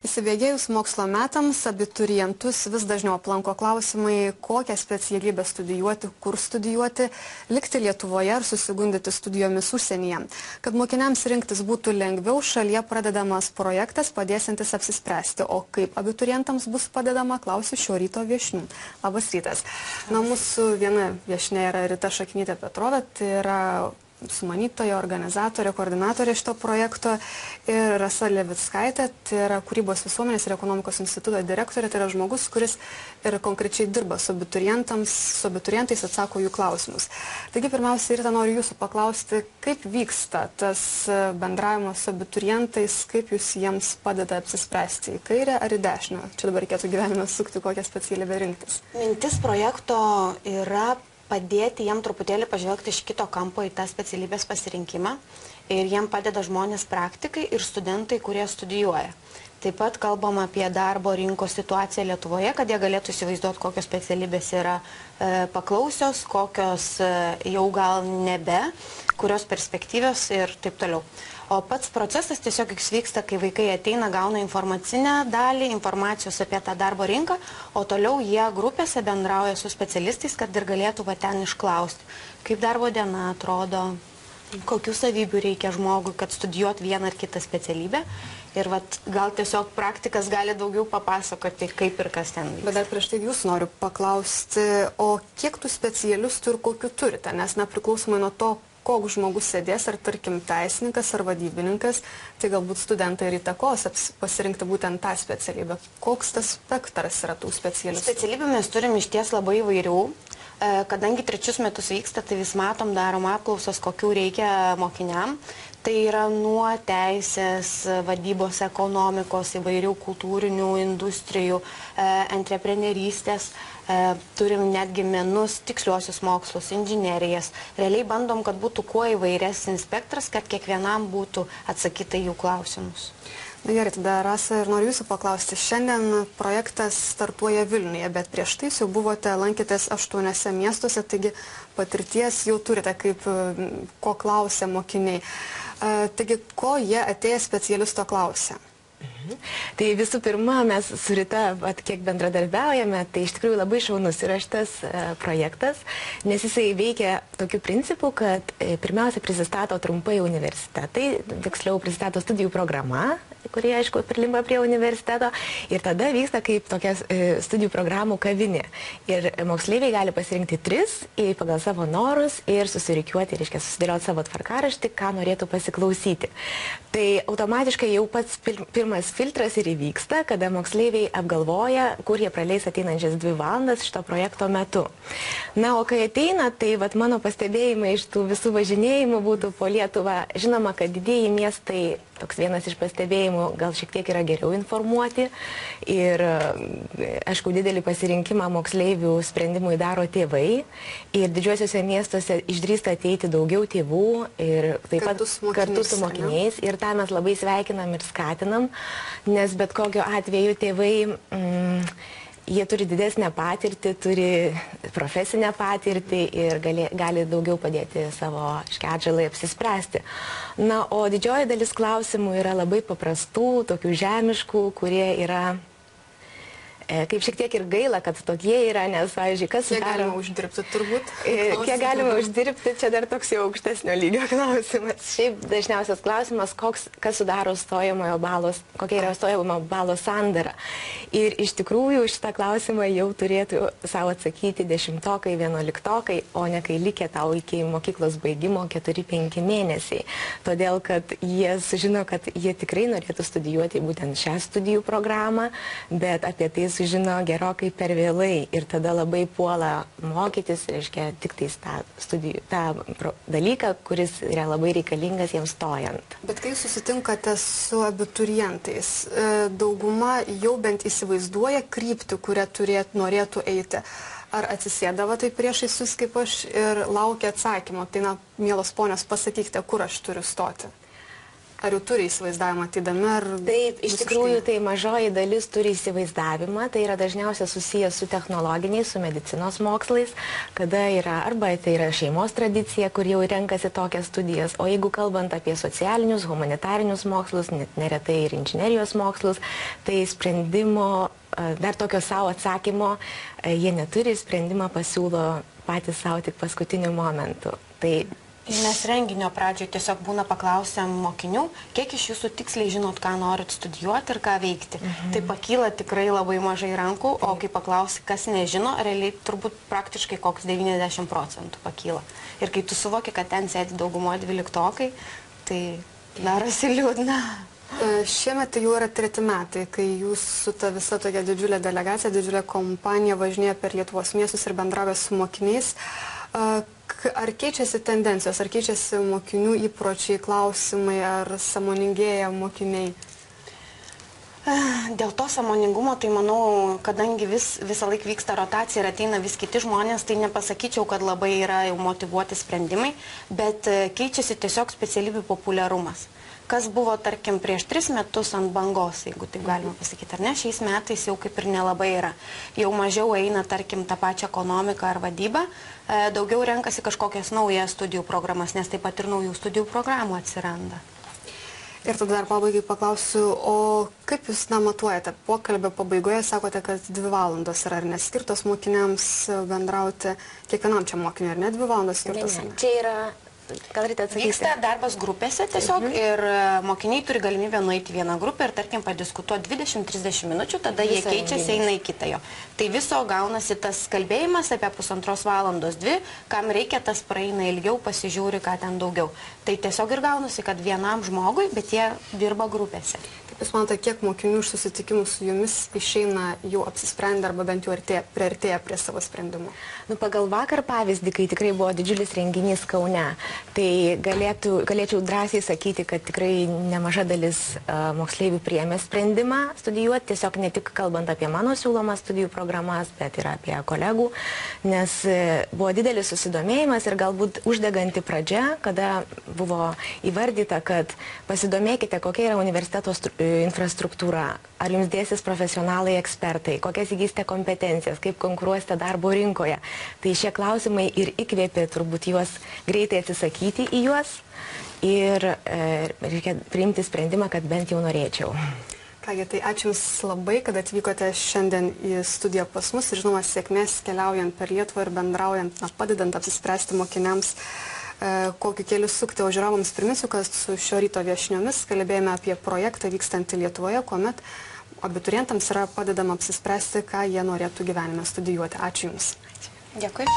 Įsibėgėjus mokslo metams, abiturientus vis dažniau aplanko klausimai, kokią specialybę studijuoti, kur studijuoti, likti Lietuvoje ar susigundyti studijomis užsienyje. Kad mokiniams rinktis būtų lengviau, šalyje pradedamas projektas padėsiantis apsispręsti. O kaip abiturientams bus padedama, klausiu šio ryto viešnių. Labas rytas. Na, mūsų viena viešnia yra Rita Šaknytė-Petrovė, tai yra sumanytoja, organizatorė, koordinatorė šito projekto, ir Rasa Levickaitė, tai yra Kūrybos visuomenės ir ekonomikos instituto direktorė, tai yra žmogus, kuris ir konkrečiai dirba su abiturientais, atsako jų klausimus. Taigi, pirmiausia, Rita, noriu jūsų paklausti, kaip vyksta tas bendravimas su abiturientais, kaip jūs jiems padeda apsispręsti, į kairę ar į dešinę? Čia dabar reikėtų gyvenime sukti, kokią specialybę rinktis. Mintis projekto yra padėti jiem truputėlį pažvelgti iš kito kampo į tą specialybės pasirinkimą, ir jiem padeda žmonės praktikai ir studentai, kurie studijuoja. Taip pat kalbam apie darbo rinkos situaciją Lietuvoje, kad jie galėtų įsivaizduoti, kokios specialybės yra paklausios, kokios jau gal nebe, kurios perspektyvios ir taip toliau. O pats procesas tiesiog vyksta, kai vaikai ateina, gauna informacinę dalį, informacijos apie tą darbo rinką, o toliau jie grupėse bendrauja su specialistais, kad ir galėtų ten išklausti, kaip darbo diena atrodo, kokių savybių reikia žmogui, kad studijuot vieną ar kitą specialybę. Ir gal tiesiog praktikas gali daugiau papasakoti, kaip ir kas ten vyksta. Bet dar prieš tai jūs noriu paklausti, o kiek tų specialistų ir kokių turite? Nes nepriklausomai nuo to, koks žmogus sėdės, ar tarkim teisininkas ar vadybininkas, tai galbūt studentai ir įtakos pasirinkti būtent tą specialybę. Koks tas spektras yra tų specialistų? Specialybių mes turim iš ties labai įvairių. Kadangi 3 metus vyksta, tai vis matom, darom apklausas, kokių reikia mokiniam. Tai yra nuo teisės, vadybos, ekonomikos, įvairių kultūrinių industrijų, antreprenerystės. Turim netgi menus, tiksliuosius mokslus, inžinerijas. Realiai bandom, kad būtų kuo įvairesnis spektras, kad kiekvienam būtų atsakyta jų klausimus. Na gerai, tada Rasa, ir noriu jūsų paklausti. Šiandien projektas startuoja Vilniuje, bet prieš tai jau buvote lankėtės 8 miestuose, taigi patirties jau turite, kaip ko klausia mokiniai. Taigi, ko jie atėję specialisto klausia? Tai visų pirma, mes su Rita, kiek bendradarbiaujame, tai iš tikrųjų labai šaunus yra šitas projektas, nes jisai veikia tokiu principu, kad pirmiausia prisistato trumpai universitetai, tiksliau prisistato studijų programa, kurie, aišku, prilimpa prie universiteto, ir tada vyksta kaip tokia studijų programų kavinė. Ir moksleiviai gali pasirinkti 3 pagal savo norus ir susirikiuoti, reiškia susidėlioti savo tvarkaraštį, ką norėtų pasiklausyti. Tai automatiškai jau pats pirmas filtras ir įvyksta, kada moksleiviai apgalvoja, kur jie praleis ateinančias 2 valandas šito projekto metu. Na, o kai ateina, tai mano pastebėjimai iš tų visų važinėjimų būtų po Lietuvą. Žinoma, kad didieji miestai, toks vienas iš pastebėjimų, gal šiek tiek yra geriau informuoti, ir, aišku, didelį pasirinkimą moksleivių sprendimui daro tėvai, ir didžiuosiuose miestuose išdrįsta ateiti daugiau tėvų ir taip pat kartu su mokiniais, ir tą mes labai sveikinam ir skatinam, nes bet kokio atveju tėvai jie turi didesnę patirtį, turi profesinę patirtį ir gali daugiau padėti savo škedžalai apsispręsti. Na, o didžioji dalis klausimų yra labai paprastų, tokių žemiškų, kurie yra, kaip šiek tiek ir gaila, kad tokie yra, nes, pavyzdžiui, kas sudaro... Kiek galima uždirbti, turbūt? Kiek galima uždirbti, čia dar toks jau aukštesnio lygio klausimas. Šiaip dažniausias klausimas, kas sudaro stojamojo balos, kokia yra stojamojo balo sandara. Ir iš tikrųjų šitą klausimą jau turėtų savo atsakyti 10-okai, 11-okai, o ne kai likę tau iki mokyklos baigimo 4-5 mėnesiai. Todėl, kad jie sužino, kad jie tikrai norėtų studijuoti būtent šią studijų programą, bet apie tai sužino gerokai per vėlai, ir tada labai puola mokytis, reiškia, tik tais tą dalyką, kuris yra labai reikalingas jiems stojant. Bet kai susitinkate su abiturientais, dauguma jau bent įsivaizduoja kryptį, kurią norėtų eiti. Ar atsisėdavo tai priešais jūs kaip aš ir laukia atsakymo? Tai, na, mielos ponios, pasakykite, kur aš turiu stoti. ar jau turi įsivaizdavimą ateidami, ar... Taip, iš tikrųjų, tai mažoji dalis turi įsivaizdavimą, tai yra dažniausiai susijęs su technologiniais, su medicinos mokslais, kada yra, arba tai yra šeimos tradicija, kur jau renkasi tokias studijas, o jeigu kalbant apie socialinius, humanitarinius mokslus, net neretai ir inžinerijos mokslus, tai sprendimo, dar tokio savo atsakymo, jie neturi, sprendimą pasiūlo patys savo tik paskutiniu momentu. Tai mes renginio pradžioje tiesiog būna paklausiam mokinių, kiek iš jūsų tiksliai žinot, ką norit studijuoti ir ką veikti. Tai pakyla tikrai labai mažai rankų, o kai paklausi, kas nežino, realiai turbūt praktiškai koks 90% pakyla. Ir kai tu suvoki, kad ten sėdi daugumoje 12-okai, tai darosi liūdna. Šiemet tai jau yra 3 metai, kai jūs su ta visa tokia didžiulė delegacija, didžiulė kompanija važinėja per Lietuvos miestus ir bendravė su mokiniais. Ar keičiasi tendencijos, ar keičiasi mokinių įpročiai, klausimai, ar sąmoningėja mokiniai? Dėl to sąmoningumo, tai manau, kadangi visą laiką vyksta rotacija ir ateina vis kiti žmonės, tai nepasakyčiau, kad labai yra jau motyvuoti sprendimai, bet keičiasi tiesiog specialybių populiarumas. Kas buvo, tarkim, prieš 3 metus ant bangos, jeigu taip galima pasakyti, ar ne, šiais metais jau kaip ir nelabai yra. Jau mažiau eina, tarkim, tą pačią ekonomiką ar vadybą, daugiau renkasi kažkokias naujas studijų programas, nes taip pat ir naujų studijų programų atsiranda. Ir tada dar pabaigai paklausiu, o kaip jūs matuojate? Pokalbio pabaigoje sakote, kad 2 valandos yra ar neskirtos mokiniams bendrauti, kiekvienam čia mokiniui, ar ne 2 valandos skirtos? Ne, čia yra... Gal ryte atsakyti? Vyksta darbas grupėse tiesiog ir mokiniai turi galimybę nueiti vieną grupę ir, tarkim, padiskutuoti 20-30 minučių, tada jie keičiasi, eina į kitą jo. Tai viso gaunasi tas kalbėjimas apie 1,5 valandos 2, kam reikia, tas praeina ilgiau, pasižiūri, ką ten daugiau. Tai tiesiog ir gaunasi, kad vienam žmogui, bet jie dirba grupėse. Kaip jūs manote, kiek mokinių iš susitikimų su jumis išeina jau apsisprendę arba bent jau priartėję prie savo sprendimų? Nu, pagal vakar pavyzdį, kai tikrai buvo didžiulis renginys Kaune, tai galėčiau drąsiai sakyti, kad tikrai nemaža dalis moksleivių priėmė sprendimą studijuoti, tiesiog ne tik kalbant apie mano siūlomas studijų programas, bet ir apie kolegų, nes buvo didelis susidomėjimas ir galbūt uždeganti pradžia, kada buvo įvardyta, kad pasidomėkite, kokia yra universiteto infrastruktūra, ar jums dėsis profesionalai ekspertai, kokias įgysite kompetencijas, kaip konkuruosite darbo rinkoje. Tai šie klausimai ir įkvėpė turbūt juos greitai atsisakyti į juos ir reikia priimti sprendimą, kad bent jau norėčiau. Kągi, tai ačiū Jums labai, kad atvykote šiandien į studiją pas mus ir žinoma sėkmės keliaujant per Lietuvą ir bendraujant, padedant apsispręsti mokiniams, kokiu keliu sukti. O žiūrovams priminsiu, kad su šio ryto viešniomis kalbėjome apie projektą vykstantį Lietuvoje, kuomet abiturientams yra padedama apsispręsti, ką jie norėtų gyvenime studijuoti. Ačiū Jums. Dėkui.